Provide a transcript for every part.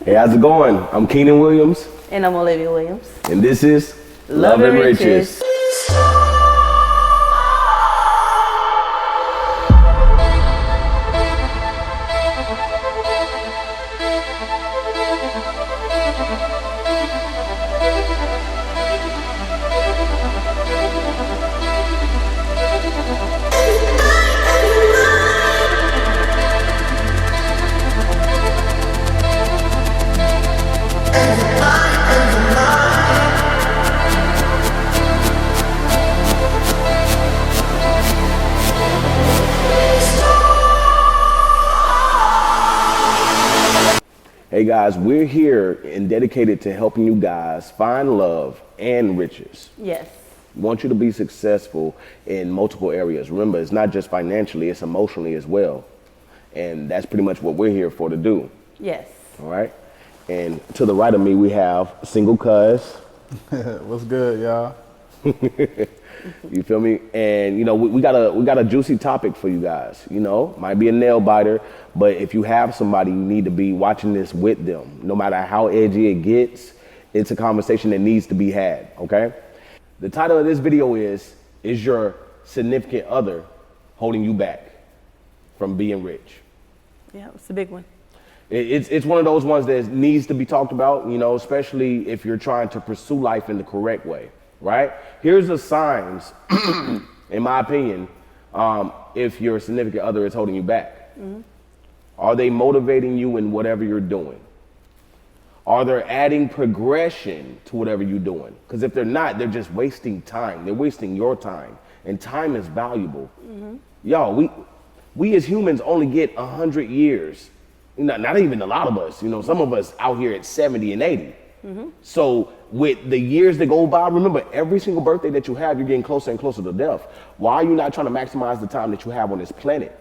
Hey, how's it going? I'm Keenan Williams. And I'm Olivia Williams. And this is Love and Riches. Hey guys, we're here and dedicated to helping you guys find love and riches. Yes. We want you to be successful in multiple areas. Remember, it's not just financially, it's emotionally as well. And that's pretty much what we're here for to do. Yes. All right? And to the right of me, we have single cuz. What's good, y'all? You feel me? And you know, we got a juicy topic for you guys. You know, might be a nail biter, but if you have somebody, you need to be watching this with them. No matter how edgy it gets, it's a conversation that needs to be had, okay? The title of this video is your significant other holding you back from being rich? Yeah, it's a big one. It's one of those ones that needs to be talked about, you know, especially if you're trying to pursue life in the correct way. Right? Here's the signs, in my opinion, if your significant other is holding you back. Mm-hmm. Are they motivating you in whatever you're doing? Are they adding progression to whatever you're doing? Because if they're not, they're just wasting time. They're wasting your time. And time is valuable. Mm-hmm. Y'all, we as humans only get 100 years. Not even a lot of us. You know, some of us out here at 70 and 80. Mm-hmm. So with the years that go by, remember every single birthday that you have, you're getting closer and closer to death. Why are you not trying to maximize the time that you have on this planet?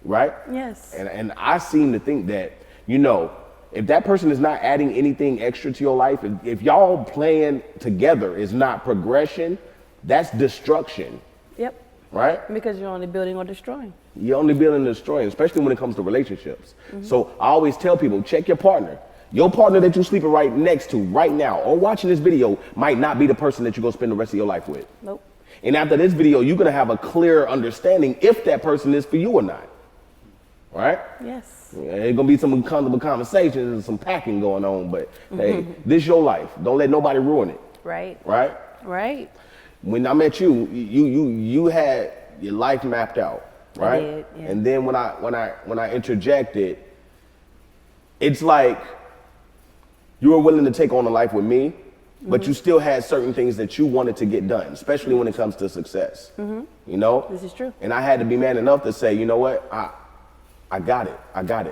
Right? Yes. And I seem to think that, you know, if that person is not adding anything extra to your life, if y'all playing together is not progression, that's destruction. Yep. Right? Because you're only building or destroying. You're only building and destroying, especially when it comes to relationships. Mm-hmm. So I always tell people, check your partner. Your partner that you're sleeping right next to right now or watching this video might not be the person that you're going to spend the rest of your life with. Nope. And after this video, you're going to have a clear understanding if that person is for you or not. Right? Yes. Yeah, there's going to be some uncomfortable conversations and some packing going on, but hey, this is your life. Don't let nobody ruin it. Right. Right? Right. When I met you, you had your life mapped out, right? I did, yeah. And then when I interjected, it's like you were willing to take on a life with me, but you still had certain things that you wanted to get done, especially when it comes to success. Mm-hmm. You know? This is true. And I had to be man enough to say, you know what? I got it.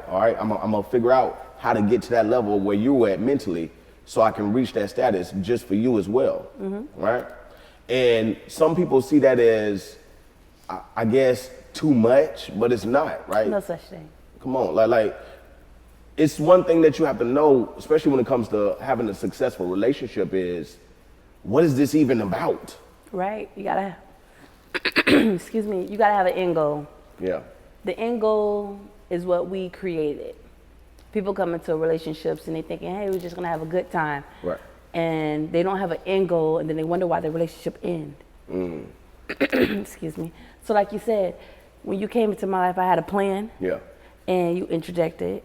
All right? I'm gonna figure out how to get to that level where you were at mentally so I can reach that status just for you as well. Mm-hmm. Right? And some people see that as, I guess, too much, but it's not, right? No such thing. Come on, like it's one thing that you have to know, especially when it comes to having a successful relationship, is what is this even about? Right. You gotta, excuse me, you gotta have an end goal. Yeah. The end goal is what we created. People come into relationships and they thinking, hey, we're just gonna have a good time. Right. And they don't have an end goal, and then they wonder why their relationship ends. Excuse me. So like you said, when you came into my life, I had a plan. Yeah. And you interjected,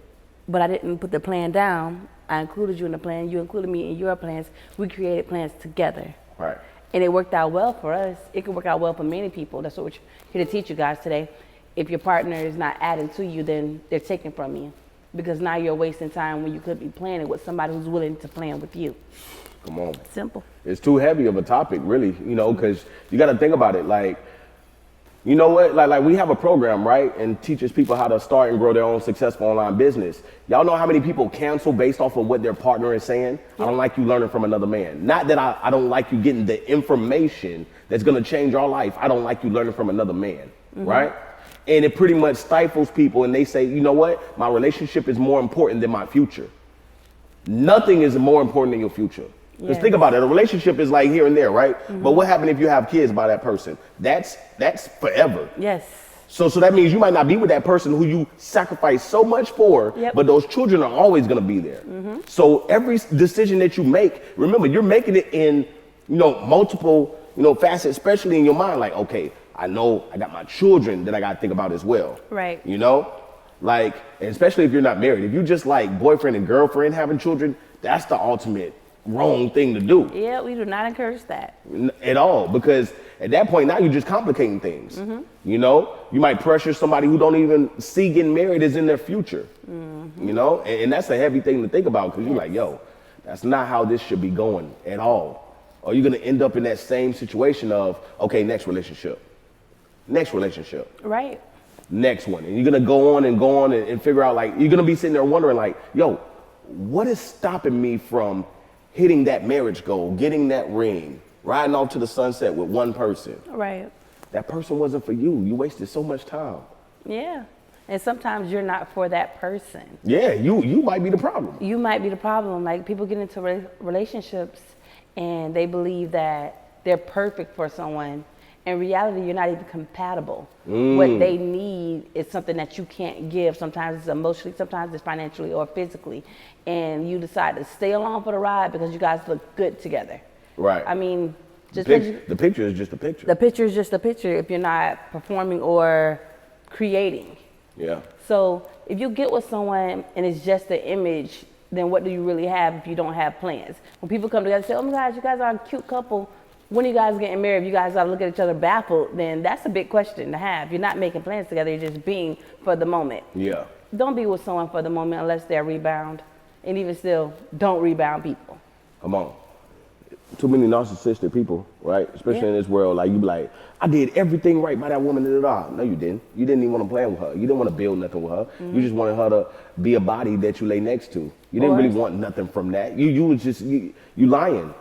but I didn't put the plan down. I included you in the plan. You included me in your plans. We created plans together. Right. And it worked out well for us. It can work out well for many people. That's what we're here to teach you guys today. If your partner is not adding to you, then they're taking from you. Because now you're wasting time when you could be planning with somebody who's willing to plan with you. Come on. Simple. It's too heavy of a topic, really, you know, because you got to think about it. Like, you know what? Like we have a program, right? And teaches people how to start and grow their own successful online business. Y'all know how many people cancel based off of what their partner is saying? Yeah. I don't like you learning from another man. Not that I don't like you getting the information that's going to change your life. I don't like you learning from another man, right? And it pretty much stifles people, and they say, you know what? My relationship is more important than my future. Nothing is more important than your future. Because think about it, a relationship is like here and there, right? But what happens if you have kids by that person? That's forever. Yes. So that means you might not be with that person who you sacrifice so much for, Yep. but those children are always going to be there. So every decision that you make, remember, you're making it in, multiple, facets, especially in your mind. Like, okay, I know I got my children that I got to think about as well. Right. Like, and especially if you're not married. If you just like boyfriend and girlfriend having children, that's the ultimate wrong thing to do. Yeah, we do not encourage that. At all, because at that point now you're just complicating things. You might pressure somebody who don't even see getting married as in their future. And that's a heavy thing to think about, because you're like, yo, that's not how this should be going at all. Or you're gonna end up in that same situation of, okay, next relationship, Right. next one, and you're gonna go on and figure out, like, you're gonna be sitting there wondering, like, yo, what is stopping me from hitting that marriage goal, getting that ring, riding off to the sunset with one person? Right. That person wasn't for you. You wasted so much time. Yeah. And sometimes you're not for that person. Yeah, you might be the problem. You might be the problem. Like, people get into relationships and they believe that they're perfect for someone. In reality, you're not even compatible. What they need is something that you can't give. Sometimes it's emotionally, sometimes it's financially or physically. And you decide to stay along for the ride because you guys look good together. Right. I mean, just the picture is just a picture. The picture is just a picture if you're not performing or creating. Yeah. So if you get with someone and it's just the image, then what do you really have if you don't have plans? When people come together and say, oh my gosh, you guys are a cute couple. When are you guys getting married? If you guys gotta look at each other baffled, then that's a big question to have. You're not making plans together, you're just being for the moment. Yeah. Don't be with someone for the moment unless they're rebound. And even still, don't rebound people. Come on. Too many narcissistic people, right? Especially in this world. Like, you be like, I did everything right by that woman. No, you didn't. You didn't even want to play with her. You didn't want to build nothing with her. You just wanted her to be a body that you lay next to. You didn't really want nothing from that. You was just, you lying,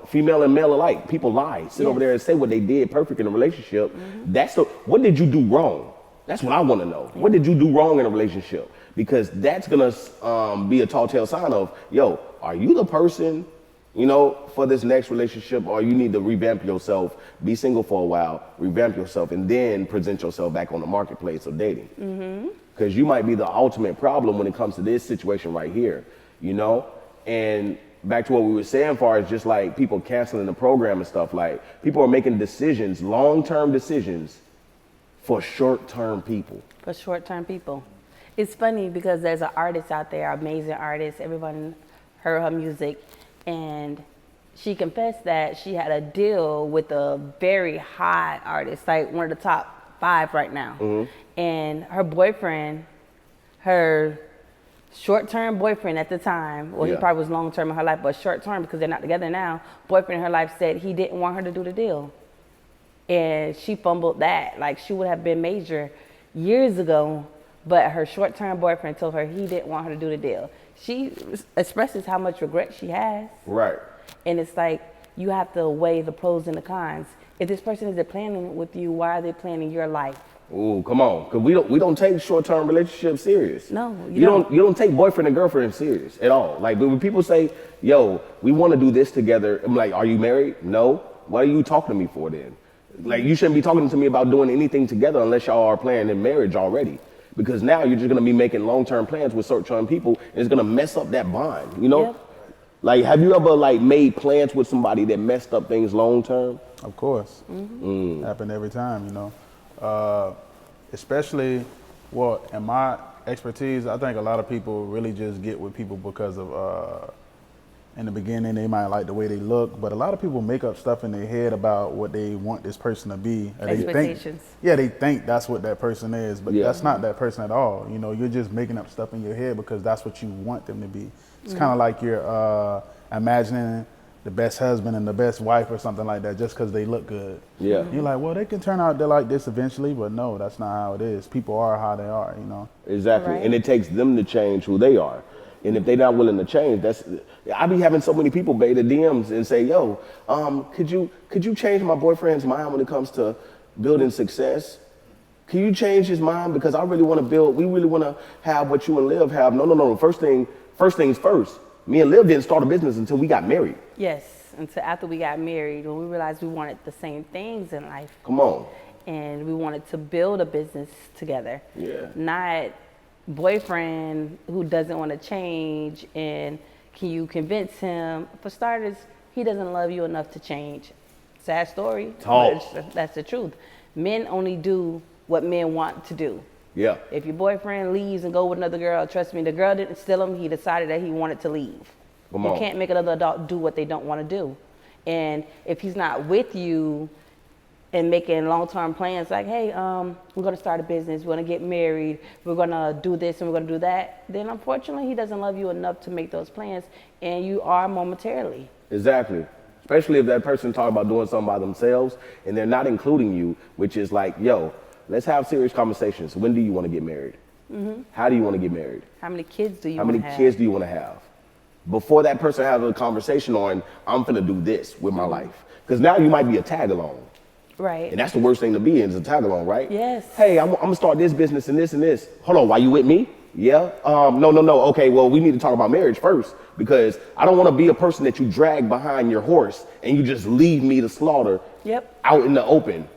Female and male alike. People lie. Sit over there and say what they did perfect in a relationship. What did you do wrong? That's what I want to know. What did you do wrong in a relationship? Because that's going to be a tall tale sign of, yo, are you the person, for this next relationship, or you need to revamp yourself, be single for a while, revamp yourself, and then present yourself back on the marketplace of dating. Because you might be the ultimate problem when it comes to this situation right here, And back to what we were saying, far as just like people canceling the program and stuff, like people are making decisions, long-term decisions for short-term people. For short-term people. It's funny because there's an artist out there, amazing artist, everyone heard her music, and she confessed that she had a deal with a very high artist, like one of the top 5 right now. And her boyfriend, her short-term boyfriend at the time, well, he probably was long-term in her life, but short-term because they're not together now, boyfriend in her life said he didn't want her to do the deal. And she fumbled that. Like, she would have been major years ago, but her short-term boyfriend told her he didn't want her to do the deal. She expresses how much regret she has. Right. And it's like, you have to weigh the pros and the cons. If this person isn't planning with you, why are they planning your life? Ooh, come on, because we don't take short-term relationships serious. No, you don't take boyfriend and girlfriend serious at all. Like, when people say, yo, we want to do this together, I'm like, are you married? No. What are you talking to me for then? Like, you shouldn't be talking to me about doing anything together unless y'all are planning in marriage already. Because now you're just going to be making long-term plans with short-term people, and it's going to mess up that bond, Yep. Like, have you ever, like, made plans with somebody that messed up things long-term? Of course. Happen every time, Especially, well, in my expertise, I think a lot of people really just get with people because of, in the beginning, they might like the way they look, but a lot of people make up stuff in their head about what they want this person to be. Expectations. They think that's what that person is, but that's not that person at all. You're just making up stuff in your head because that's what you want them to be. It's kind of like you're imagining the best husband and the best wife or something like that just because they look good. Yeah. You're like, well, they can turn out they're like this eventually, but no, that's not how it is. People are how they are, Exactly. Right. And it takes them to change who they are. And if they're not willing to change, I be having so many people bait the DMs and say, yo, could you change my boyfriend's mind when it comes to building success? Can you change his mind? Because I really want to build, we really want to have what you and Liv have. No. First things first. Me and Liv didn't start a business until we got married. Yes, until after we got married, when we realized we wanted the same things in life. Come on. and we wanted to build a business together. Yeah. Not boyfriend who doesn't want to change, and can you convince him? For starters, he doesn't love you enough to change. Sad story. Talk. But that's the truth. Men only do what men want to do. Yeah. If your boyfriend leaves and go with another girl, trust me, the girl didn't steal him. He decided that he wanted to leave. Come You on. can't make another adult do what they don't want to do. And if he's not with you and making long-term plans like, hey, we're going to start a business, we're going to get married, we're going to do this and we're going to do that, then unfortunately he doesn't love you enough to make those plans, and you are momentarily. Exactly. Especially if that person talking about doing something by themselves and they're not including you, which is like, yo, let's have serious conversations. When do you want to get married? How do you want to get married? How many kids do you How want many to have? kids do you want to have? Before that person has a conversation on, I'm finna do this with my life. Because now you might be a tag along. Right. And that's the worst thing to be in, is a tag along, right? Yes. Hey, I'm gonna start this business and this and this. Hold on, why you with me? Yeah. No. Okay, well, we need to talk about marriage first, because I don't want to be a person that you drag behind your horse and you just leave me to slaughter out in the open,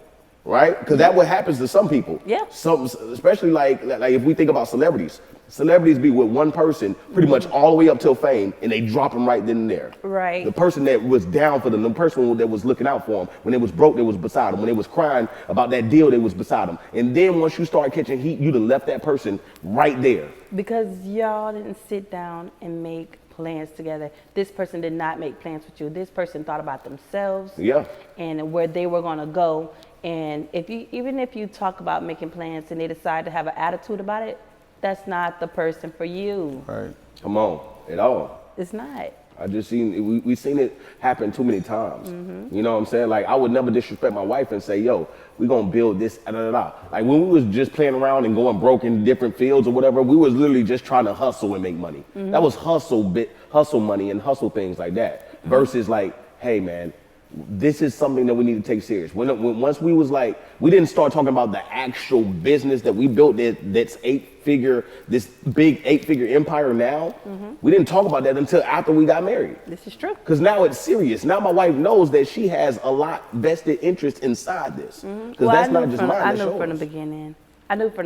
right? Because that's what happens to some people. Yeah. Some, especially like if we think about celebrities. Celebrities be with one person pretty much all the way up till fame, and they drop them right then and there. Right. The person that was down for them, the person that was looking out for them, when they was broke, they was beside them. When they was crying about that deal, they was beside them. And then once you start catching heat, you done left that person right there. Because y'all didn't sit down and make plans together. This person did not make plans with you. This person thought about themselves and where they were going to go. And even if you talk about making plans and they decide to have an attitude about it, that's not the person for you. Right. Come on, at all. It's not. I just seen we seen it happen too many times. You know what I'm saying? Like, I would never disrespect my wife and say, yo, we gonna build this, da da da. Like, when we was just playing around and going broke in different fields or whatever, we was literally just trying to hustle and make money. That was hustle money and hustle things like that. Versus like, hey man, this is something that we need to take serious. Once we was like, we didn't start talking about the actual business that we built, this big 8-figure empire now. We didn't talk about that until after we got married. This is true. Because now it's serious. Now my wife knows that she has a lot vested interest inside this. Because that's not just mine. I knew from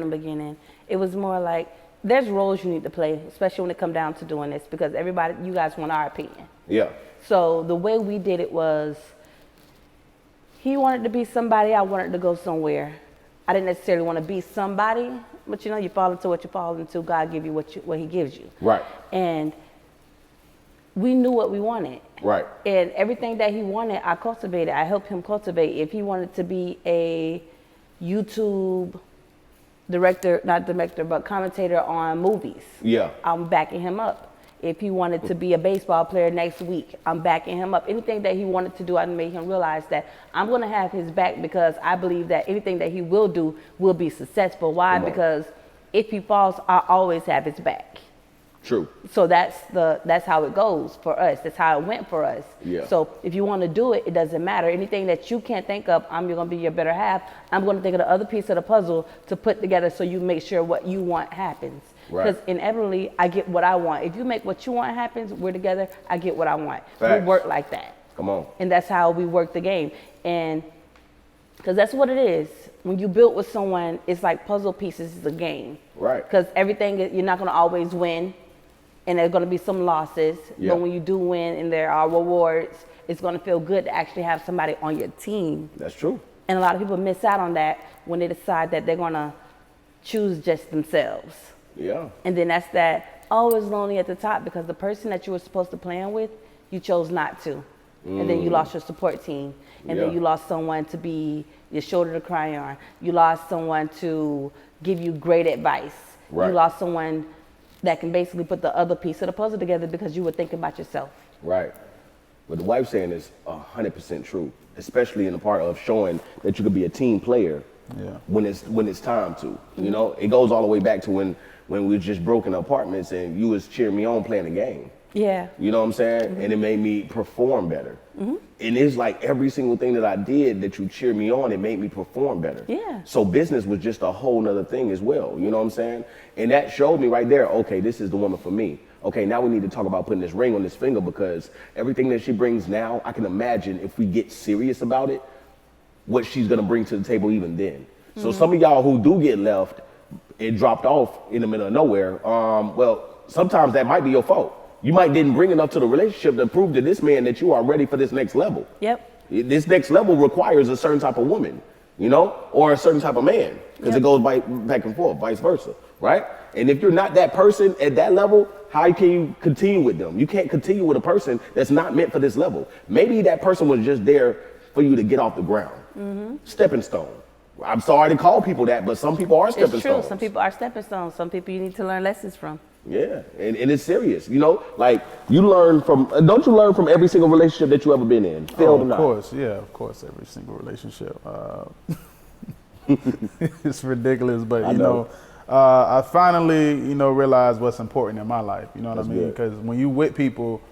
the beginning. It was more like, there's roles you need to play, especially when it come down to doing this, because you guys want our opinion. Yeah. So the way we did it was, he wanted to be somebody, I wanted to go somewhere. I didn't necessarily want to be somebody, but you fall into what you fall into. God give you what he gives you. Right. And we knew what we wanted. Right. And everything that he wanted, I cultivated. I helped him cultivate. If he wanted to be a YouTube commentator on movies, I'm backing him up. If he wanted to be a baseball player next week, I'm backing him up. Anything that he wanted to do, I made him realize that I'm going to have his back, because I believe that anything that he will do will be successful. Why? Because if he falls, I always have his back. True. So that's how it goes for us. That's how it went for us. Yeah. So if you want to do it, it doesn't matter. Anything that you can't think of, I'm going to be your better half. I'm going to think of the other piece of the puzzle to put together so you make sure what you want happens. Because inevitably, I get what I want. If you make what you want happens, we're together, I get what I want. Facts. We work like that. Come on. And that's how we work the game. And because that's what it is. When you build with someone, it's like puzzle pieces is a game. Right. Because you're not going to always win. And there's going to be some losses. Yeah. But when you do win and there are rewards, it's going to feel good to actually have somebody on your team. That's true. And a lot of people miss out on that when they decide that they're going to choose just themselves. Yeah. And then that's that always lonely at the top, because the person that you were supposed to plan with, you chose not to. And then you lost your support team. And then you lost someone to be your shoulder to cry on. You lost someone to give you great advice. Right. You lost someone that can basically put the other piece of the puzzle together because you were thinking about yourself. Right. What the wife saying is 100% true, especially in the part of showing that you could be a team player when it's time to. You know, it goes all the way back to when we were just broke in apartments and you was cheering me on playing the game. Yeah. You know what I'm saying? And it made me perform better. And it's like every single thing that I did that you cheered me on, it made me perform better. Yeah. So business was just a whole nother thing as well. You know what I'm saying? And that showed me right there, okay, this is the woman for me. Okay, now we need to talk about putting this ring on this finger, because everything that she brings now, I can imagine if we get serious about it, what she's gonna bring to the table even then. So some of y'all who do get left, it dropped off in the middle of nowhere. Well, sometimes that might be your fault. You might didn't bring enough to the relationship to prove to this man that you are ready for this next level. Yep. This next level requires a certain type of woman, you know, or a certain type of man, because it goes back and forth, vice versa, right? And if you're not that person at that level, how can you continue with them? You can't continue with a person that's not meant for this level. Maybe that person was just there for you to get off the ground. Stepping stone. I'm sorry to call people that, but some people are stepping It's true. stones. Some people are stepping stones. Some people you need to learn lessons from. Yeah, and it's serious, you know, like you learn from, don't you learn from every single relationship that you ever been in, failed or not? Of course, yeah, of course, every single relationship. It's ridiculous, but I you know, I finally, you know, realized what's important in my life, you know what I mean? Because when you with people,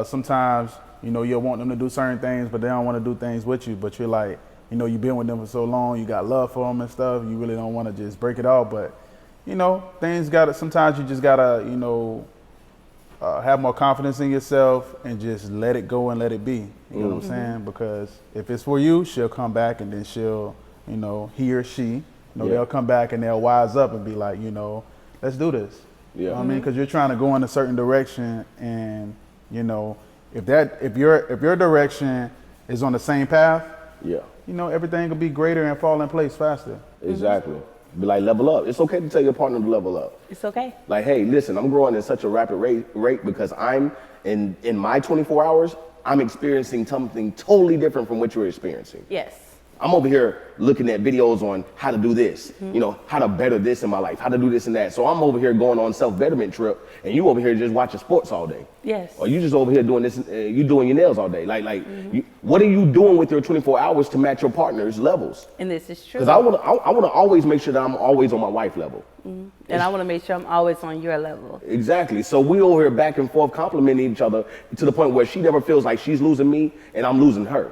sometimes, you know, you'll want them to do certain things, but they don't want to do things with you, but you're like, you know, you've been with them for so long, you got love for them and stuff, you really don't want to just break it off, but you know, sometimes you just gotta, you know, have more confidence in yourself and just let it go and let it be. You know what I'm saying? Because if it's for you, she'll come back and then she'll, you know, he or she, you know, they'll come back and they'll wise up and be like, you know, let's do this. You know what I mean? Because you're trying to go in a certain direction, and you know, if your direction is on the same path, you know, everything will be greater and fall in place faster. Exactly. Be like, level up. It's okay to tell your partner to level up. It's okay. Like, hey, listen, I'm growing at such a rapid rate because I'm in my 24 hours, I'm experiencing something totally different from what you're experiencing. Yes. I'm over here looking at videos on how to do this, you know, how to better this in my life, how to do this and that. So I'm over here going on self-betterment trip, and you over here just watching sports all day. Yes. Or you just over here doing this, you doing your nails all day. What are you doing with your 24 hours to match your partner's levels? And this is true. Because I want to always make sure that I'm always on my wife level. And I want to make sure I'm always on your level. Exactly. So we over here back and forth complimenting each other to the point where she never feels like she's losing me and I'm losing her.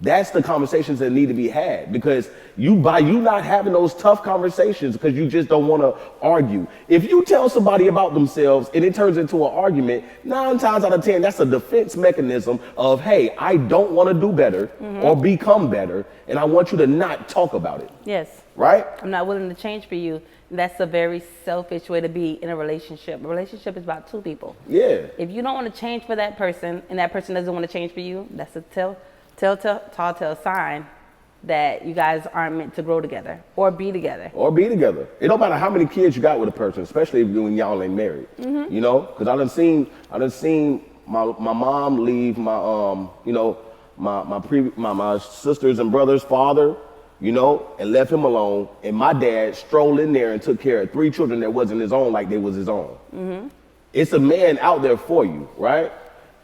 That's the conversations that need to be had, because by you not having those tough conversations because you just don't want to argue. If you tell somebody about themselves and it turns into an argument, 9 times out of 10, that's a defense mechanism of, hey, I don't want to do better or become better, and I want you to not talk about it. Yes. Right? I'm not willing to change for you. That's a very selfish way to be in a relationship. A relationship is about 2 people. Yeah. If you don't want to change for that person and that person doesn't want to change for you, that's a telltale sign that you guys aren't meant to grow together or be together. It don't matter how many kids you got with a person, especially when y'all ain't married. You know, because I done seen my mom leave my you know, my sisters and brothers' father, you know, and left him alone, and my dad strolled in there and took care of 3 children that wasn't his own like they was his own. It's a man out there for you, right?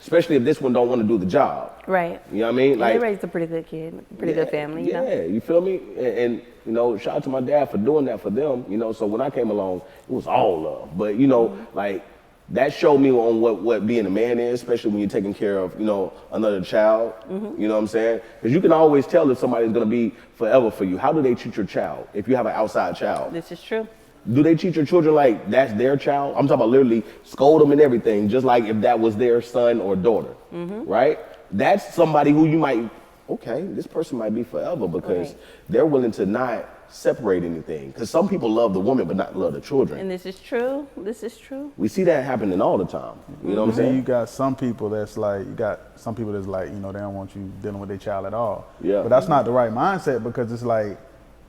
Especially if this one don't want to do the job. Right. You know what I mean? Like, they raised a pretty good kid, pretty good family. You know? You feel me? And you know, shout out to my dad for doing that for them. You know, so when I came along, it was all love. But you know, like that showed me on what being a man is, especially when you're taking care of, you know, another child. You know what I'm saying? Because you can always tell if somebody's gonna be forever for you. How do they treat your child if you have an outside child? This is true. Do they treat your children like that's their child? I'm talking about literally scold them and everything, just like if that was their son or daughter, right? That's somebody who you might, okay, this person might be forever because they're willing to not separate anything. Because some people love the woman but not love the children. And this is true. This is true. We see that happening all the time. You know what I'm saying? You got some people that's like, you know, they don't want you dealing with their child at all. Yeah. But that's not the right mindset, because it's like,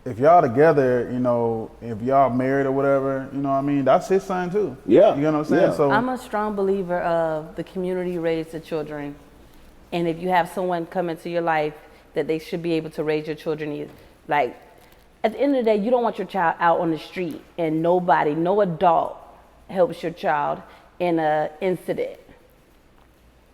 if y'all together, you know, if y'all married or whatever, you know what I mean, that's his son too. Yeah. You know what I'm saying? Yeah. So I'm a strong believer of the community raised the children. And if you have someone come into your life, that they should be able to raise your children. Like, at the end of the day, you don't want your child out on the street and no adult helps your child in an incident.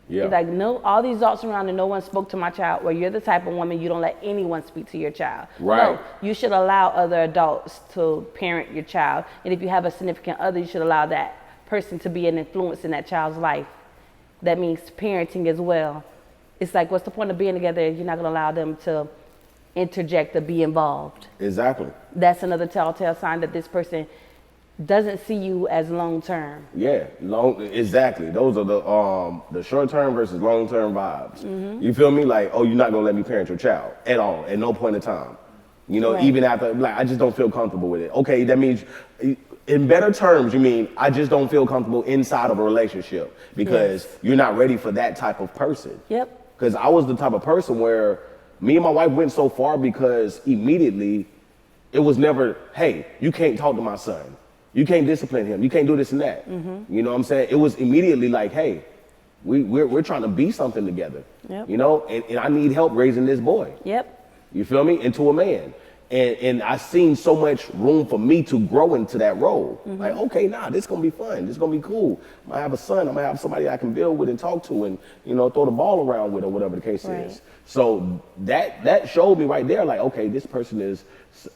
Yeah. Like, no, all these adults around and no one spoke to my child. Well, you're the type of woman, you don't let anyone speak to your child. Right. No, you should allow other adults to parent your child. And if you have a significant other, you should allow that person to be an influence in that child's life. That means parenting as well. It's like, what's the point of being together if you're not going to allow them to interject or be involved? Exactly. That's another telltale sign that this person doesn't see you as long term. Yeah, exactly. Those are the short term versus long term vibes. You feel me? Like, oh, you're not gonna let me parent your child at all, at no point in time. You know, Right. even after, like, I just don't feel comfortable with it. Okay, that means, in better terms, you mean I just don't feel comfortable inside of a relationship because you're not ready for that type of person. Yep. Because I was the type of person where me and my wife went so far because immediately it was never, hey, you can't talk to my son. You can't discipline him. You can't do this and that. You know what I'm saying? It was immediately like, hey, we're trying to be something together. Yep. You know, and I need help raising this boy. Yep. You feel me? Into a man. And I seen so much room for me to grow into that role. Like, okay, this gonna be fun. This gonna be cool. I'm gonna have a son. I'm gonna have somebody I can build with and talk to and, you know, throw the ball around with or whatever the case Right. is. So that showed me right there, like, okay, this person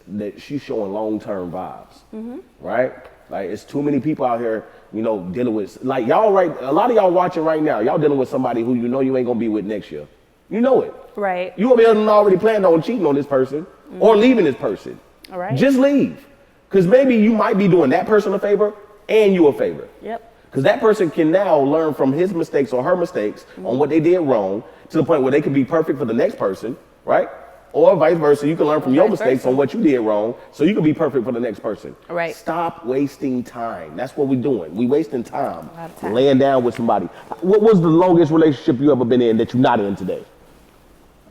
that she's showing long-term vibes, right? Like, it's too many people out here, you know, dealing with, like, y'all a lot of y'all watching right now, y'all dealing with somebody who you know you ain't gonna be with next year. You know it. Right. You gonna be already planning on cheating on this person or leaving this person. All right. Just leave. Because maybe you might be doing that person a favor and you a favor. Yep. Because that person can now learn from his mistakes or her mistakes on what they did wrong to the point where they can be perfect for the next person, right? Or vice versa, you can learn from your Vice mistakes versa. on what you did wrong so you can be perfect for the next person. Right. Stop wasting time. That's what we're doing. We wasting time, A lot of time. laying down with somebody. What was the longest relationship you ever been in that you're not in today?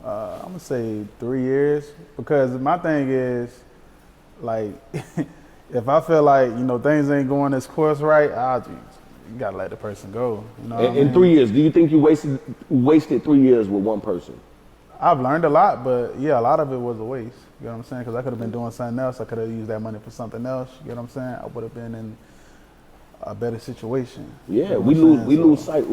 I'm gonna say 3 years, because my thing is, like, if I feel like, you know, things ain't going this course right, you gotta let the person go. You know what I In mean? 3 years, do you think you wasted 3 years with one person? I've learned a lot, but yeah, a lot of it was a waste. You know what I'm saying? Because I could have been doing something else. I could have used that money for something else. You know what I'm saying? I would have been in a better situation. Yeah, You know we what I'm saying? lose sight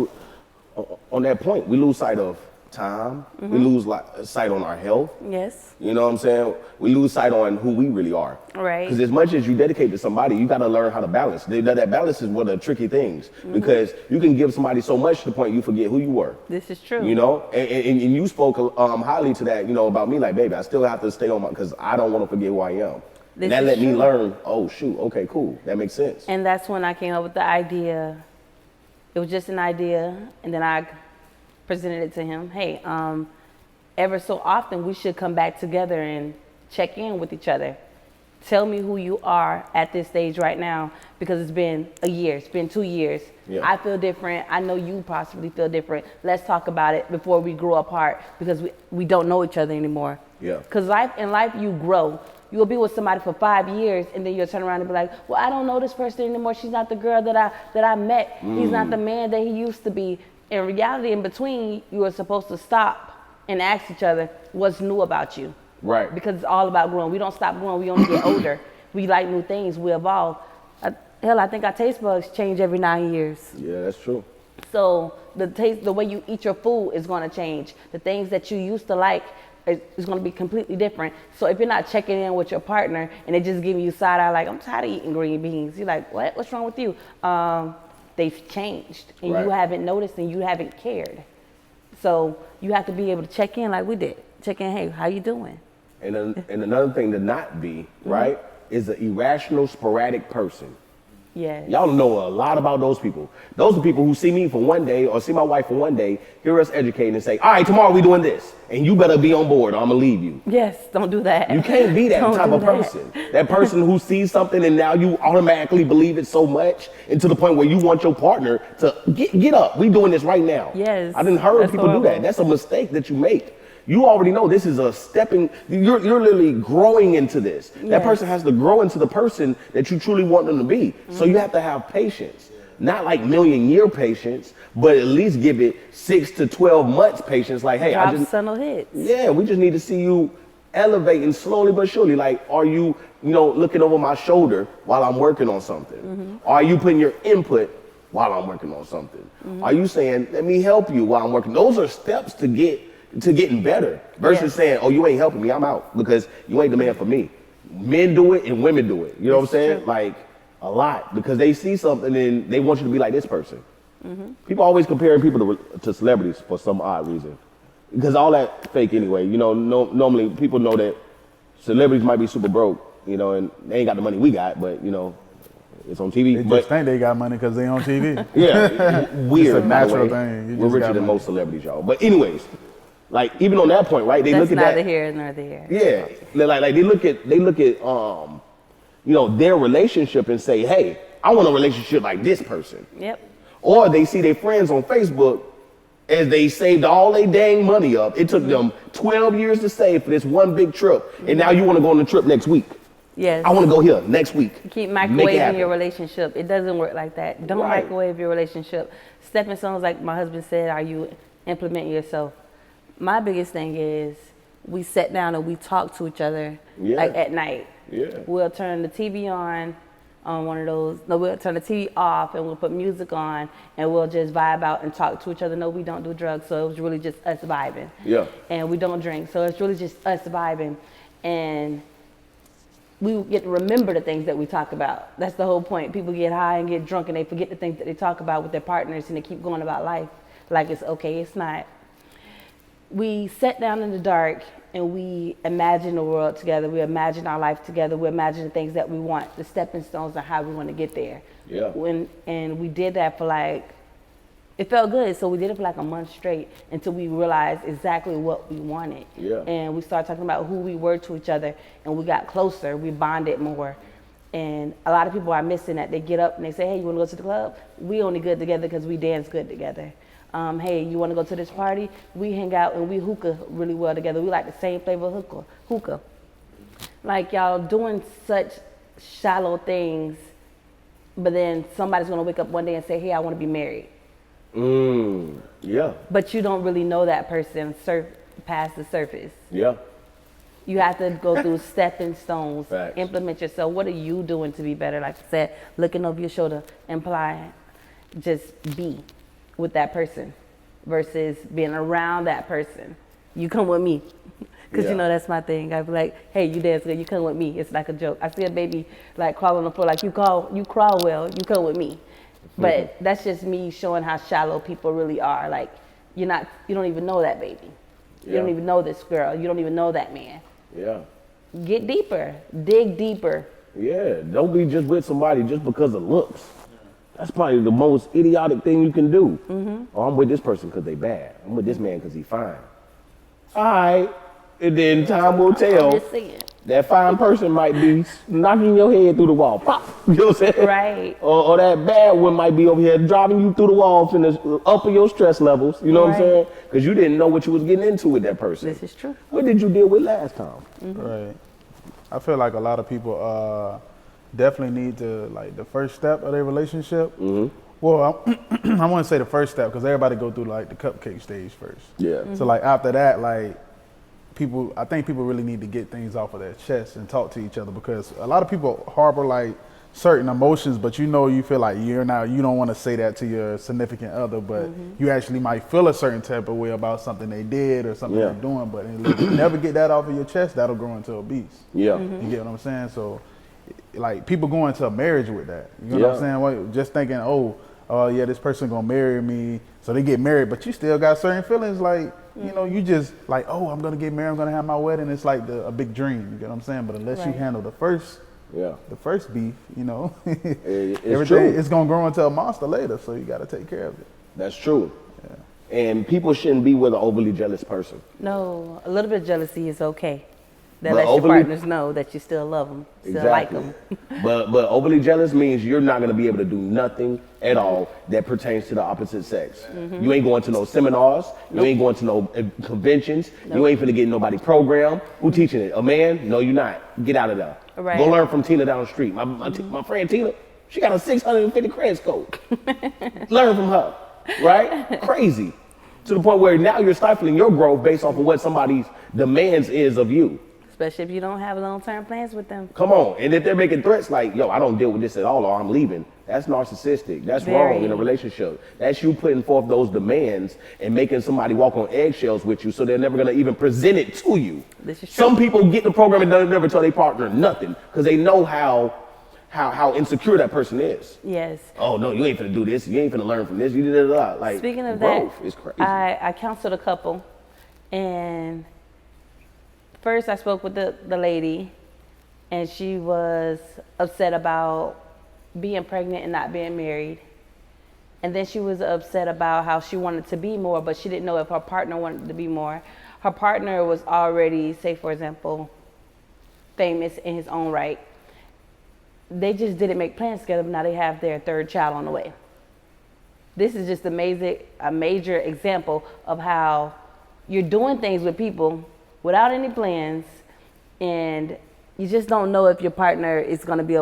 on that point. We lose sight of time. We lose sight on our health. Yes. You know what I'm saying? We lose sight on who we really are. Right. Because as much as you dedicate to somebody, you got to learn how to balance. That balance is one of the tricky things because you can give somebody so much to the point you forget who you were. This is true. You know, and you spoke highly to that, you know, about me, like, baby, I still have to stay on because I don't want to forget who I am. This And that is let me true. learn, oh, shoot, okay, cool. That makes sense. And that's when I came up with the idea. It was just an idea, and then I presented it to him. Hey, ever so often we should come back together and check in with each other. Tell me who you are at this stage right now, because it's been a year, it's been 2 years. Yeah. I feel different. I know you possibly feel different. Let's talk about it before we grow apart, because we don't know each other anymore. Yeah. Because in life you grow. You'll be with somebody for 5 years, and then you'll turn around and be like, well, I don't know this person anymore. She's not the girl that I met. He's not the man that he used to be. In reality, in between, you are supposed to stop and ask each other what's new about you. Right. Because it's all about growing. We don't stop growing. We only get older. We like new things. We evolve. I think our taste buds change every 9 years. Yeah, that's true. So the way you eat your food is going to change. The things that you used to like is going to be completely different. So if you're not checking in with your partner and they just giving you side eye, like, I'm tired of eating green beans. You're like, what? What's wrong with you? They've changed, and Right. you haven't noticed, and you haven't cared. So you have to be able to check in like we did. Check in, hey, how you doing? And another thing to not be, right, is an irrational, sporadic person. Yes. Y'all know a lot about those people. Those are people who see me for one day or see my wife for one day, hear us educating and say, all right, tomorrow we doing this. And you better be on board or I'm going to leave you. Yes, don't do that. You can't be that Don't type do of that. person. That person who sees something and now you automatically believe it so much and to the point where you want your partner to get up. We doing this right now. Yes, I didn't heard that's people do horrible. that. That's a mistake that you make. You already know this is a you're literally growing into this. That Yes. person has to grow into the person that you truly want them to be. So you have to have patience. Not like million-year patience, but at least give it 6 to 12 months patience. Like, hey, Drop subtle hits. yeah, we just need to see you elevating slowly but surely. Like, are you, looking over my shoulder while I'm working on something? Are you putting your input while I'm working on something? Are you saying, let me help you while I'm working? Those are steps to getting better versus Yes. saying, oh, you ain't helping me, I'm out because you ain't the man for me. Men do it and women do it. You know what I'm It's saying? true. Like, a lot, because they see something and they want you to be like this person. People always comparing people to celebrities for some odd reason, because all that fake anyway. Normally people know that celebrities might be super broke, and they ain't got the money we got, but It's on TV. They just think they got money because they on TV. Yeah, weird. It's a natural by the way. thing. You We're just richer got than money. most celebrities, y'all. But anyways, like even on that point, right? They That's look at neither that. here nor there. Yeah, like they look at you know, their relationship and say, hey, I want a relationship like this person. Yep. Or they see their friends on Facebook as they saved all their dang money up. It took them 12 years to save for this one big trip, and now you want to go on the trip next week. Yes. I want to go here next week. Keep Make it microwaving happen. your relationship. It doesn't work like that. Don't Right. microwave your relationship. Stepping stones, like my husband said, are you implementing yourself? My biggest thing is we sit down and we talk to each other like at night. Yeah. We'll turn the TV on one of those. No, we'll turn the TV off and we'll put music on and we'll just vibe out and talk to each other. No, we don't do drugs, so it was really just us vibing. Yeah. And we don't drink, so it's really just us vibing. And we get to remember the things that we talk about. That's the whole point. People get high and get drunk and they forget the things that they talk about with their partners and they keep going about life like it's okay. It's not. We sat down in the dark and we imagine the world together. We imagine our life together. We imagine the things that we want, the stepping stones of how we want to get there. Yeah. And we did that for like, it felt good. So we did it for like a month straight until we realized exactly what we wanted. Yeah. And we started talking about who we were to each other and we got closer. We bonded more. And a lot of people are missing that. They get up and they say, hey, you want to go to the club? We only good together because we dance good together. Hey, you want to go to this party? We hang out and we hookah really well together. We like the same flavor of hookah. Like y'all doing such shallow things, but then somebody's going to wake up one day and say, hey, I want to be married. Yeah. But you don't really know that person past the surface. Yeah. You have to go through stepping stones, Facts. implement yourself. What are you doing to be better? Like I said, looking over your shoulder, implying, just be with that person versus being around that person. You come with me. Because you know that's my thing. I'd be like, hey, you dance good, you come with me. It's like a joke. I see a baby like crawl on the floor, like you crawl well, you come with me. But that's just me showing how shallow people really are. Like you don't even know that baby. You don't even know this girl. You don't even know that man. Yeah. Get deeper, dig deeper. Yeah. Don't be just with somebody just because of looks. That's probably the most idiotic thing you can do. Oh, I'm with this person because they bad. I'm with this man because he fine. All right. And then time will tell. Just saying. That fine person might be knocking your head through the wall. Pop. You know what I'm saying? Right. Or that bad one might be over here driving you through the walls and up of your stress levels. You know what I'm saying? Because you didn't know what you was getting into with that person. This is true. What did you deal with last time? Right. I feel like a lot of people definitely need to, like, the first step of their relationship. Well, I want to say the first step because everybody go through like the cupcake stage first. Yeah. So like after that, like I think people really need to get things off of their chest and talk to each other because a lot of people harbor like certain emotions, but you feel like you don't want to say that to your significant other, but you actually might feel a certain type of way about something they did or something they're doing, but if you never get that off of your chest, that'll grow into a beast. Yeah. You get what I'm saying? So like people go into a marriage with that. You know what I'm saying? Like, just thinking, oh yeah, this person gonna marry me, so they get married, but you still got certain feelings like, you just like, oh, I'm gonna get married, I'm gonna have my wedding. It's like a big dream. You get what I'm saying? But unless you handle the first beef, everything it's gonna grow into a monster later. So you gotta take care of it. That's true. Yeah. And people shouldn't be with an overly jealous person. No, a little bit of jealousy is okay. That But lets your overly- partners know that you still love them, still like them. but overly jealous means you're not going to be able to do nothing at all that pertains to the opposite sex. You ain't going to no seminars. You ain't going to no conventions. You ain't finna get nobody program. Who teaching it? A man? No, you're not. Get out of there. Right. Go learn from Tina down the street. My friend Tina, she got a 650 credit score. Learn from her, right? Crazy. To the point where now you're stifling your growth based off of what somebody's demands is of you. Especially if you don't have long-term plans with them. Come on. And if they're making threats like, yo, I don't deal with this at all or I'm leaving, that's narcissistic. That's wrong in a relationship. That's you putting forth those demands and making somebody walk on eggshells with you so they're never going to even present it to you. This is true. Some people get the program and don't never tell their partner nothing because they know how insecure that person is. Yes. Oh, no, you ain't finna do this. You ain't finna learn from this. You did it. Like, Speaking of growth that, is crazy. I counseled a couple, and first I spoke with the lady, and she was upset about being pregnant and not being married. And then she was upset about how she wanted to be more, but she didn't know if her partner wanted to be more. Her partner was already, say for example, famous in his own right. They just didn't make plans together, but now they have their third child on the way. This is just a major example of how you're doing things with people without any plans, and you just don't know if your partner is going to be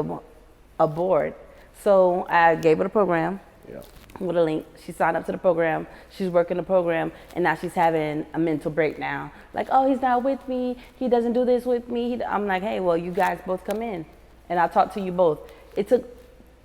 aboard. So I gave her the program. Yeah. With a link. She signed up to the program. She's working the program, and now she's having a mental breakdown. Like, oh, he's not with me. He doesn't do this with me. I'm like, hey, well, you guys both come in, and I'll talk to you both. It took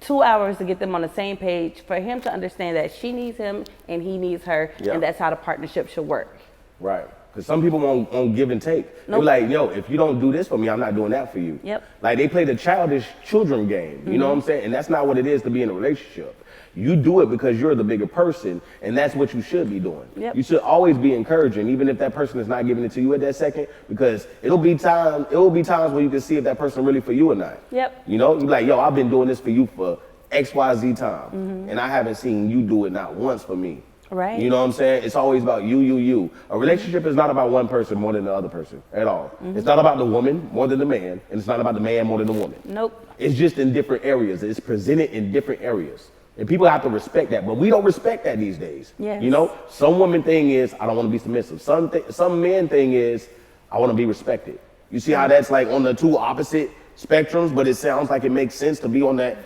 2 hours to get them on the same page for him to understand that she needs him and he needs her, and that's how the partnership should work. Right. Because some people won't give and take. Nope. They're like, yo, if you don't do this for me, I'm not doing that for you. Yep. Like they play the childish children game. You know what I'm saying? And that's not what it is to be in a relationship. You do it because you're the bigger person, and that's what you should be doing. Yep. You should always be encouraging, even if that person is not giving it to you at that second, because it will be times where you can see if that person really for you or not. Yep. You know, you're like, yo, I've been doing this for you for XYZ time, and I haven't seen you do it not once for me. Right. You know what I'm saying? It's always about you. A relationship is not about one person more than the other person at all. It's not about the woman more than the man, and it's not about the man more than the woman. Nope. It's just in different areas. It's presented in different areas. And people have to respect that, but we don't respect that these days. Yes. You know, some women thing is, I don't want to be submissive. Some men thing is, I want to be respected. You see how that's like on the two opposite spectrums, but it sounds like it makes sense to be on that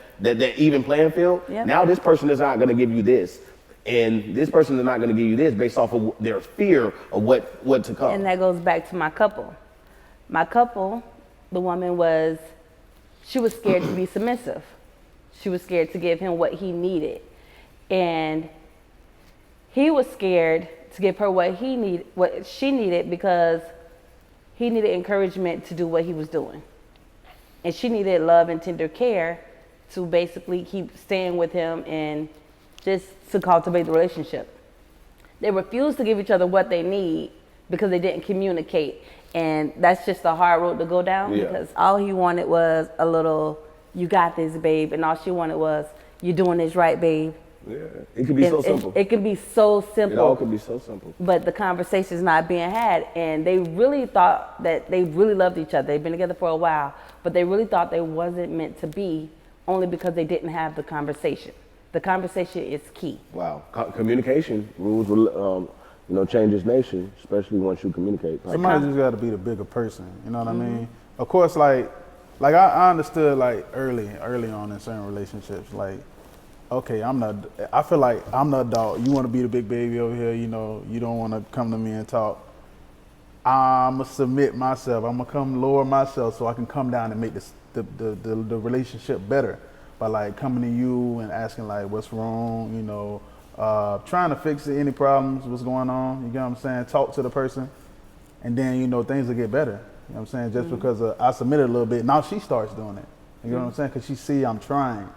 even playing field. Yep. Now this person is not going to give you this, and this person is not going to give you this based off of their fear of what to come. And that goes back to my couple. My couple, the woman she was scared to be submissive. She was scared to give him what he needed. And he was scared to give her what she needed, because he needed encouragement to do what he was doing. And she needed love and tender care to basically keep staying with him and just to cultivate the relationship. They refused to give each other what they need because they didn't communicate. And that's just a hard road to go down, because all he wanted was a little, you got this, babe, and all she wanted was, you're doing this right, babe. Yeah, it could be so simple. It could be so simple. It all could be so simple. But the conversation's not being had, and they really thought that they really loved each other. They've been together for a while, but they really thought they wasn't meant to be, only because they didn't have the conversation. The conversation is key. Wow, communication rules will, changes nation, especially once you communicate. Somebody just got to be the bigger person. You know what I mean? Of course, like I understood like early on in certain relationships, like, okay, I feel like I'm the adult. You want to be the big baby over here, you know, you don't want to come to me and talk. I'm going to submit myself. I'm going to come lower myself so I can come down and make the relationship better by like coming to you and asking like, what's wrong, you know, trying to fix any problems, what's going on, you get what I'm saying? Talk to the person, and then, you know, things will get better. You know what I'm saying? Just because I submitted a little bit, now she starts doing it. You know what I'm saying? Because she see I'm trying.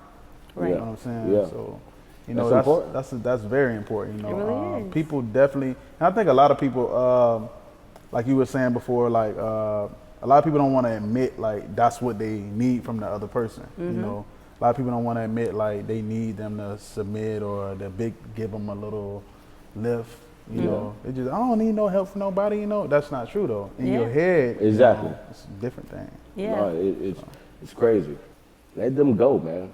Right. You know what I'm saying? Yeah. So, you know, that's very important. You know, It really is. people definitely, and I think a lot of people, like you were saying before, like a lot of people don't want to admit like that's what they need from the other person. You know, a lot of people don't want to admit like they need them to submit or give them a little lift. You know, they just, I don't need no help from nobody. You know, that's not true though. In your head, exactly, you know, it's a different thing. Yeah. No, it's crazy. Let them go, man.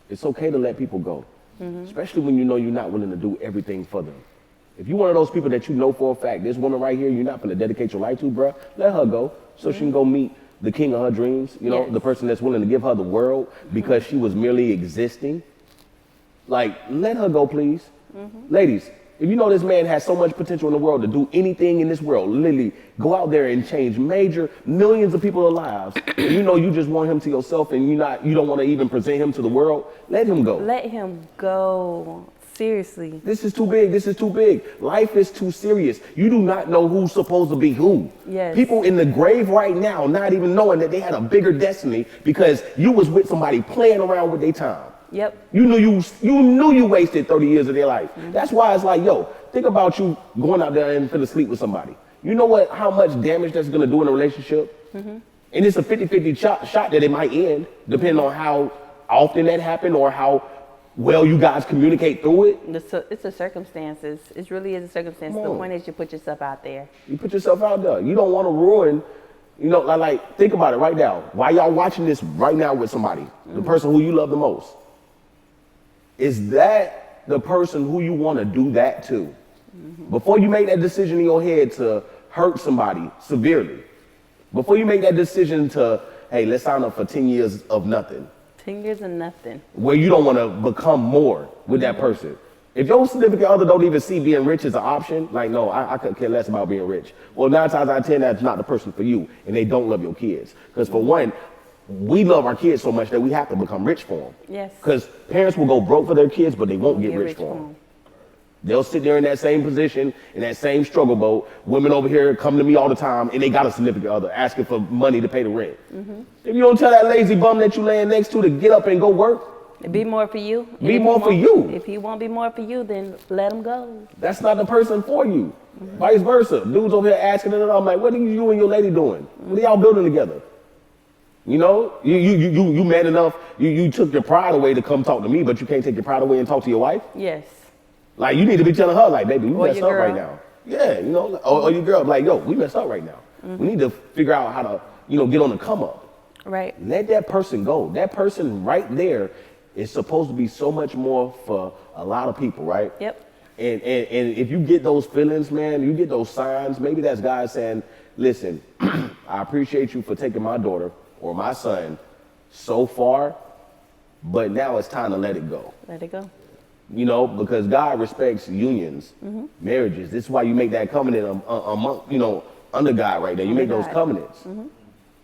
It's okay to let people go, especially when you know you're not willing to do everything for them. If you're one of those people that you know for a fact, this woman right here, you're not going to dedicate your life to, bruh, let her go so she can go meet the king of her dreams, you know, the person that's willing to give her the world because she was merely existing. Like, let her go, please. Ladies, if you know this man has so much potential in the world to do anything in this world, literally go out there and change millions of people's lives, and you know you just want him to yourself and you don't want to even present him to the world, let him go. Let him go. Seriously. This is too big. This is too big. Life is too serious. You do not know who's supposed to be who. Yes. People in the grave right now not even knowing that they had a bigger destiny because you was with somebody playing around with their time. Yep. You knew you wasted 30 years of their life. That's why it's like, yo, think about you going out there and finna sleep with somebody. You know how much damage that's gonna do in a relationship? And it's a 50-50 shot that it might end, depending on how often that happened or how well you guys communicate through it. It's the circumstances. It really is a circumstance. The point is you put yourself out there. You put yourself out there. You don't want to ruin, you know, like think about it right now. Why y'all watching this right now with somebody, the person who you love the most? Is that the person who you want to do that to? Before you make that decision in your head to hurt somebody severely, before you make that decision to, hey, let's sign up for 10 years of nothing. 10 years of nothing. Where you don't want to become more with that person. If your significant other don't even see being rich as an option, like, no, I could care less about being rich. Well, 9 times out of 10, that's not the person for you, and they don't love your kids. Because for one, we love our kids so much that we have to become rich for them. Yes. Because parents will go broke for their kids, but they won't get rich for them. They'll sit there in that same position, in that same struggle boat. Women over here come to me all the time, and they got a significant other asking for money to pay the rent. If you don't tell that lazy bum that you laying next to get up and go work, be more for you. Be more for you. If he won't be more for you, then let him go. That's not the person for you. Vice versa. Dudes over here asking it, I'm like, what are you and your lady doing? What are y'all building together? You know, you man enough, you took your pride away to come talk to me, but you can't take your pride away and talk to your wife? Yes. Like, you need to be telling her, like, baby, we messed up girl. right now. Yeah, you know, or your girl, like, yo, we messed up right now. We need to figure out how to, you know, get on the come up. Right. Let that person go. That person right there is supposed to be so much more for a lot of people, right? Yep. And if you get those feelings, man, you get those signs, maybe that's God saying, listen, I appreciate you for taking my daughter or my son so far, but now it's time to let it go. Let it go. You know, because God respects unions, marriages. This is why you make that covenant among, you know, under God right there. You make those covenants.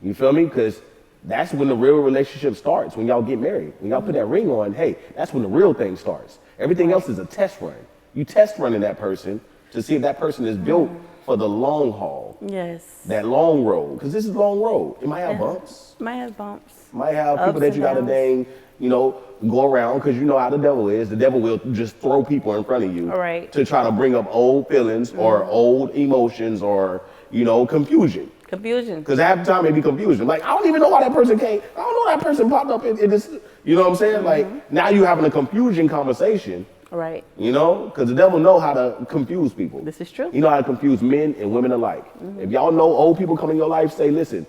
You feel me? Because that's when the real relationship starts, when y'all get married. When y'all put that ring on, hey, that's when the real thing starts. Everything else is a test run. You test running that person to see if that person is built for the long haul. Yes. That long road. Because this is a long road. It might have bumps. Might have bumps. Might have people Ups that you got to and dang, you know, go around, because you know how the devil is. The devil will just throw people in front of you to try to bring up old feelings or old emotions or, you know, confusion. Confusion. Because half the time it be confusion. Like, I don't even know why that person came. I don't know that person popped up in this. You know what I'm saying? Like, now you having a confusion conversation. Right. You know? Because the devil know how to confuse people. This is true. You know how to confuse men and women alike. If y'all know old people come in your life, say, listen,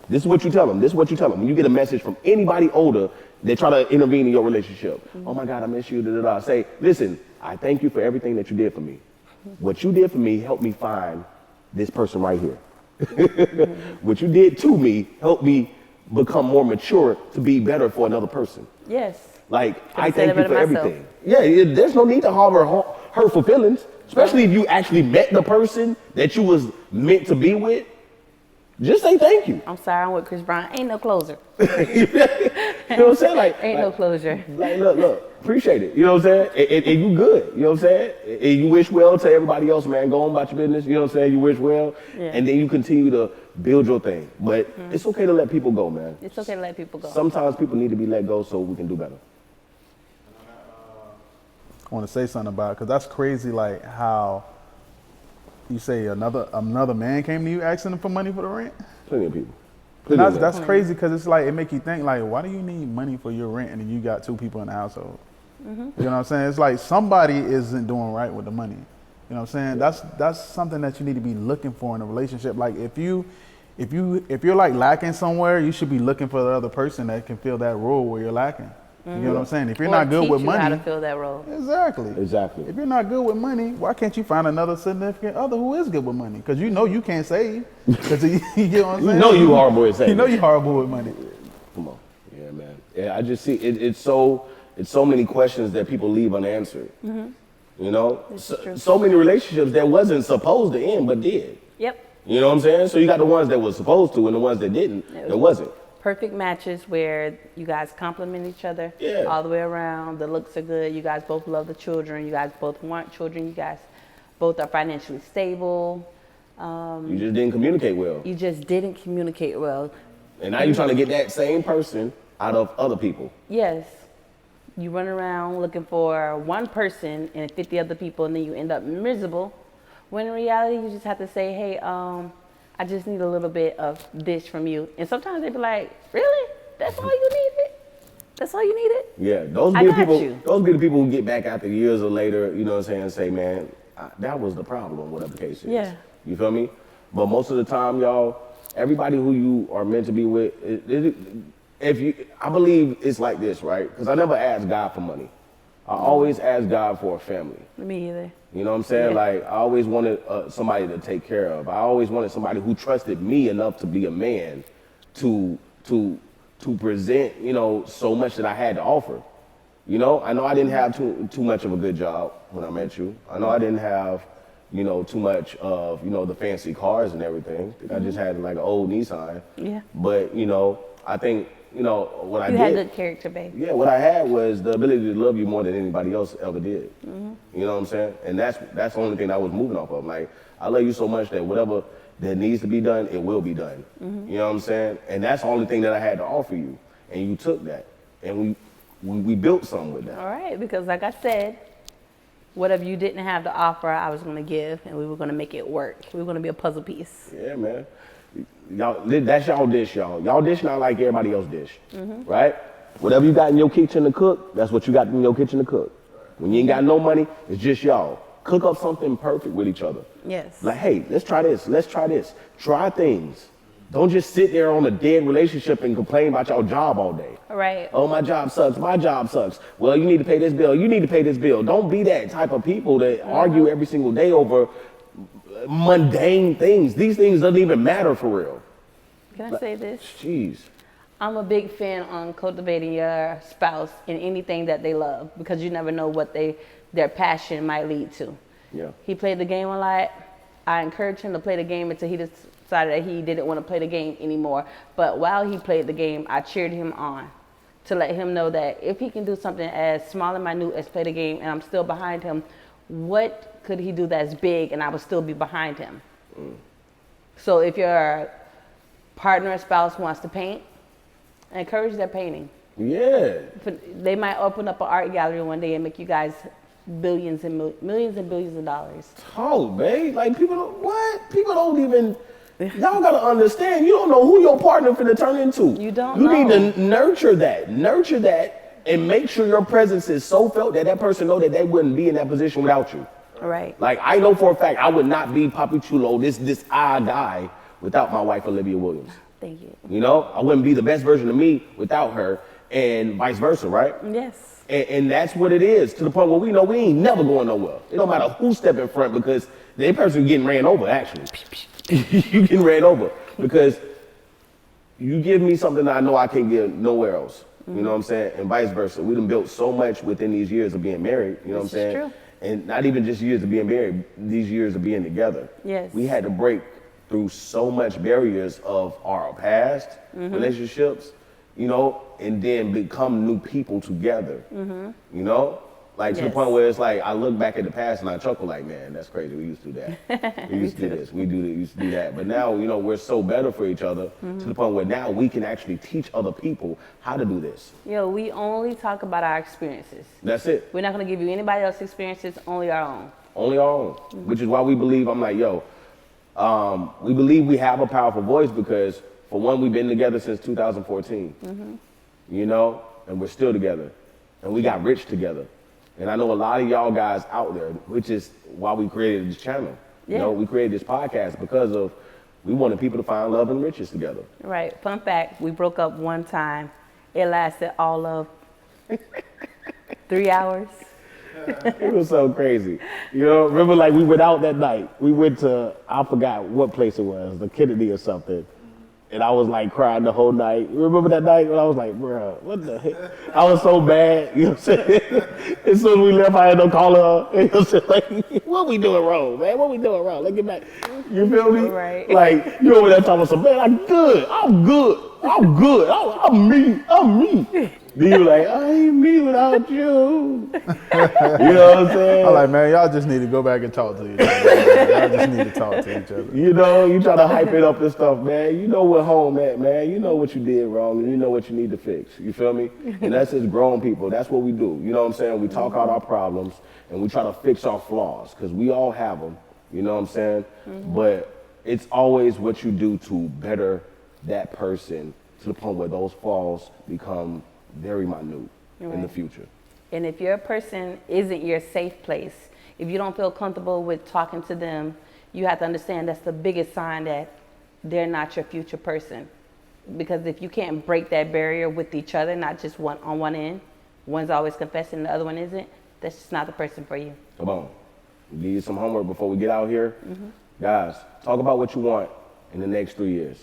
this is what you tell them. This is what you tell them. When you get a message from anybody older, they try to intervene in your relationship. Oh my God, I miss you, da-da-da. Say, listen, I thank you for everything that you did for me. What you did for me helped me find this person right here. What you did to me helped me become more mature to be better for another person. Yes. Like, I thank you for everything. Yeah, there's no need to harbor hurtful feelings, especially if you actually met the person that you was meant to be with. Just say thank you. I'm sorry, I'm with Chris Brown. Ain't no closure. You know what I'm saying? Like, ain't no closure. Like, look, appreciate it. You know what I'm saying? And you good. You know what I'm saying? And you wish well to everybody else, man. Go on about your business. You know what I'm saying? You wish well. Yeah. And then you continue to build your thing. But it's okay to let people go, man. It's okay to let people go. Sometimes people need to be let go so we can do better. I want to say something about it, because that's crazy, like how you say another man came to you asking for money for the rent. Plenty of people. That's crazy, because it's like, it make you think, like, why do you need money for your rent and then you got 2 people in the household? You know what I'm saying? It's like somebody isn't doing right with the money. You know what I'm saying? That's something that you need to be looking for in a relationship. Like, if you're like lacking somewhere, you should be looking for the other person that can fill that role where you're lacking. You know what I'm saying? If you're not good with money, how to fill that role. Exactly. If you're not good with money, why can't you find another significant other who is good with money? Because you know you can't save. Because you know what I'm saying? You know you horrible with saving. You know you horrible with money. Come on, yeah, man. Yeah, I just see it's so many questions that people leave unanswered. You know, so many relationships that wasn't supposed to end but did. Yep. You know what I'm saying? So you got the ones that was supposed to and the ones that didn't. That wasn't. Perfect matches where you guys complement each other all the way around. The looks are good. You guys both love the children. You guys both want children. You guys both are financially stable. You just didn't communicate well. You just didn't communicate well. And now you're trying to get that same person out of other people. Yes. You run around looking for one person and 50 other people, and then you end up miserable. When in reality, you just have to say, hey, I just need a little bit of this from you. And sometimes they be like, really? That's all you needed? That's all you needed? Yeah, those I be the got people. you. Those be the people who get back after years or later. You know what I'm saying? And say, man, that was the problem. Whatever the case is. Yeah. You feel me? But most of the time, y'all, everybody who you are meant to be with, I believe it's like this, right? Because I never asked God for money. I always asked God for a family. Me either. You know what I'm saying? Yeah. Like, I always wanted somebody to take care of. I always wanted somebody who trusted me enough to be a man to present, you know, so much that I had to offer. You know I didn't have too much of a good job when I met you. I know I didn't have, you know, too much of, you know, the fancy cars and everything. I just had like an old Nissan. Yeah. But, you know, I think, you know, what I You did. had good character, babe. Yeah, what I had was the ability to love you more than anybody else ever did. You know what I'm saying? And that's the only thing I was moving off of. Like, I love you so much that whatever that needs to be done, it will be done. You know what I'm saying? And that's the only thing that I had to offer you. And you took that. And we built something with that. All right, because like I said, whatever you didn't have to offer, I was going to give, and we were going to make it work. We were going to be a puzzle piece. Yeah, man. Y'all, that's y'all dish, y'all. Y'all dish not like everybody else dish, right? Whatever you got in your kitchen to cook, that's what you got in your kitchen to cook. When you ain't got no money, it's just y'all. Cook up something perfect with each other. Yes. Like, hey, let's try this. Let's try this. Try things. Don't just sit there on a dead relationship and complain about your job all day. All right. Oh, my job sucks. My job sucks. Well, you need to pay this bill. You need to pay this bill. Don't be that type of people that argue every single day over mundane things. These things doesn't even matter for real. Can I say this? Jeez. I'm a big fan on cultivating your spouse in anything that they love, because you never know what their passion might lead to. Yeah. He played the game a lot. I encouraged him to play the game until he decided that he didn't want to play the game anymore. But while he played the game, I cheered him on to let him know that if he can do something as small and minute as play the game and I'm still behind him, what could he do that's big and I would still be behind him? So if your partner or spouse wants to paint, encourage their painting. Yeah. They might open up an art gallery one day and make you guys millions and billions of dollars. Oh, babe. Like, people don't even, y'all gotta understand, you don't know who your partner finna turn into. You don't You know. need to nurture that, and make sure your presence is so felt that that person know that they wouldn't be in that position without you. All right. Like, I know for a fact I would not be Papi Chulo, this odd guy, without my wife, Olivia Williams. Thank you. You know, I wouldn't be the best version of me without her, and vice versa, right? Yes. And that's what it is, to the point where we know we ain't never going nowhere. It don't matter who step in front, because the person getting ran over, actually. You getting ran over because you give me something that I know I can't get nowhere else. You know what I'm saying? And vice versa. We done built so much within these years of being married, you know what I'm saying? True. And not even just years of being married, these years of being together. Yes. We had to break through so much barriers of our past relationships, you know, and then become new people together, you know? Like, to the Yes. point where it's like, I look back at the past and I chuckle like, man, that's crazy. We used to do that. We used to do this. Used to do that. But now, you know, we're so better for each other to the point where now we can actually teach other people how to do this. Yo, we only talk about our experiences. That's it. We're not going to give you anybody else's experiences, only our own. Only our own. Which is why we believe, I'm like, yo, we believe we have a powerful voice because, for one, we've been together since 2014. You know, and we're still together. And we got rich together. And I know a lot of y'all guys out there, which is why we created this channel. You know, we created this podcast because of, we wanted people to find love and riches together. Right. Fun fact, we broke up one time. It lasted all of 3 hours. It was so crazy. You know, remember, like, we went out that night. We went to, I forgot what place it was, the Kennedy or something. And I was like crying the whole night. You remember that night when I was like, bruh, what the heck? I was so bad, you know what I'm saying? As soon as we left, I had to call her. And I said, like, what we doing wrong, man? What we doing wrong? Let's get back. You feel me? Right. Like, you over there talking about some, man, I'm good. I'm me. Then you like, I ain't me without you. You know what I'm saying? I'm like, man, y'all just need to go back and talk to each other. Y'all just need to talk to each other. You know, you try to hype it up and stuff, man. You know what home at, man. You know what you did wrong, and you know what you need to fix. You feel me? And that's as grown people. That's what we do. You know what I'm saying? We talk out our problems, and we try to fix our flaws, because we all have them. You know what I'm saying? But it's always what you do to better that person to the point where those flaws become very minute in the future. And if your person isn't your safe place, if you don't feel comfortable with talking to them, you have to understand that's the biggest sign that they're not your future person. Because if you can't break that barrier with each other, not just one on one end, one's always confessing, the other one isn't, that's just not the person for you. Come on. Give you some homework before we get out here. Guys, talk about what you want in the next 3 years.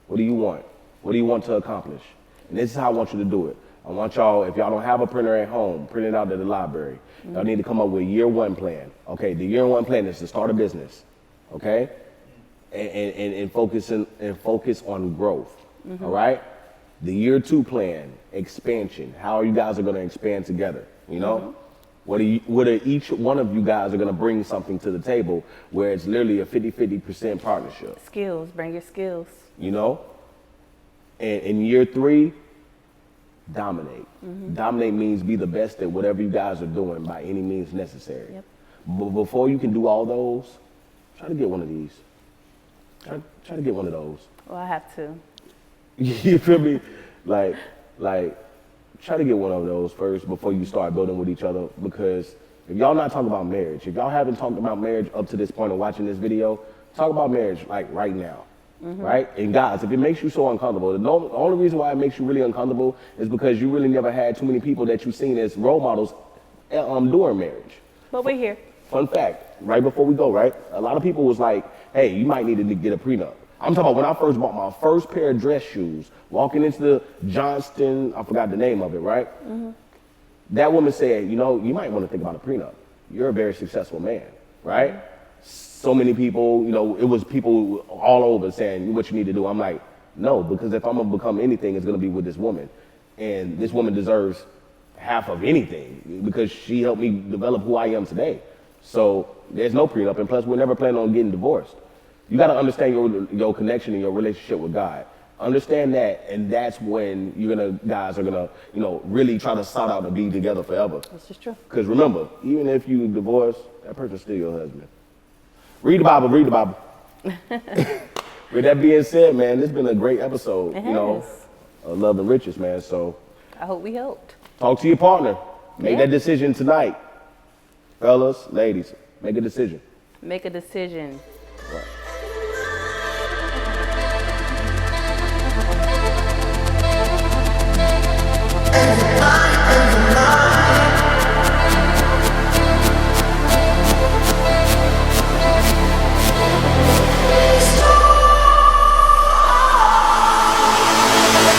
What do you want? What do you want to accomplish? And this is how I want you to do it. I want y'all, if y'all don't have a printer at home, print it out at the library. Y'all need to come up with a year one plan. Okay, the year one plan is to start a business. Okay? And focus on growth. All right? The year two plan, expansion. How you guys are gonna expand together, you know? What are each one of you guys are gonna bring something to the table where it's literally a 50-50% partnership. Skills, bring your skills. You know? And in year three, dominate. Dominate means be the best at whatever you guys are doing by any means necessary. Yep. But before you can do all those, try to get one of these. Try to get one of those. Well, I have to. You feel me? Like, try to get one of those first before you start building with each other. Because if y'all not talking about marriage, if y'all haven't talked about marriage up to this point of watching this video, talk about marriage like right now. Right? And guys, if it makes you so uncomfortable, the only reason why it makes you really uncomfortable is because you really never had too many people that you've seen as role models during marriage. But we're here. Fun fact, right before we go, right? A lot of people was like, hey, you might need to get a prenup. I'm talking about when I first bought my first pair of dress shoes, walking into the Johnston, I forgot the name of it, right? That woman said, you know, you might want to think about a prenup. You're a very successful man, right? So many people, you know, it was people all over saying what you need to do. I'm like, no, because if I'm gonna become anything, it's gonna be with this woman. And this woman deserves half of anything because she helped me develop who I am today. So there's no prenup, and plus we're never planning on getting divorced. You gotta understand your connection and your relationship with God. Understand that, and that's when guys are gonna, you know, really try to sort out and be together forever. That's just true. Because remember, even if you divorce, that person's still your husband. Read the Bible, read the Bible. With that being said, man, this has been a great episode, you know, of Love and Riches, man. So I hope we helped. talk to your partner. Make that decision tonight. Fellas, ladies, make a decision. Make a decision. Right.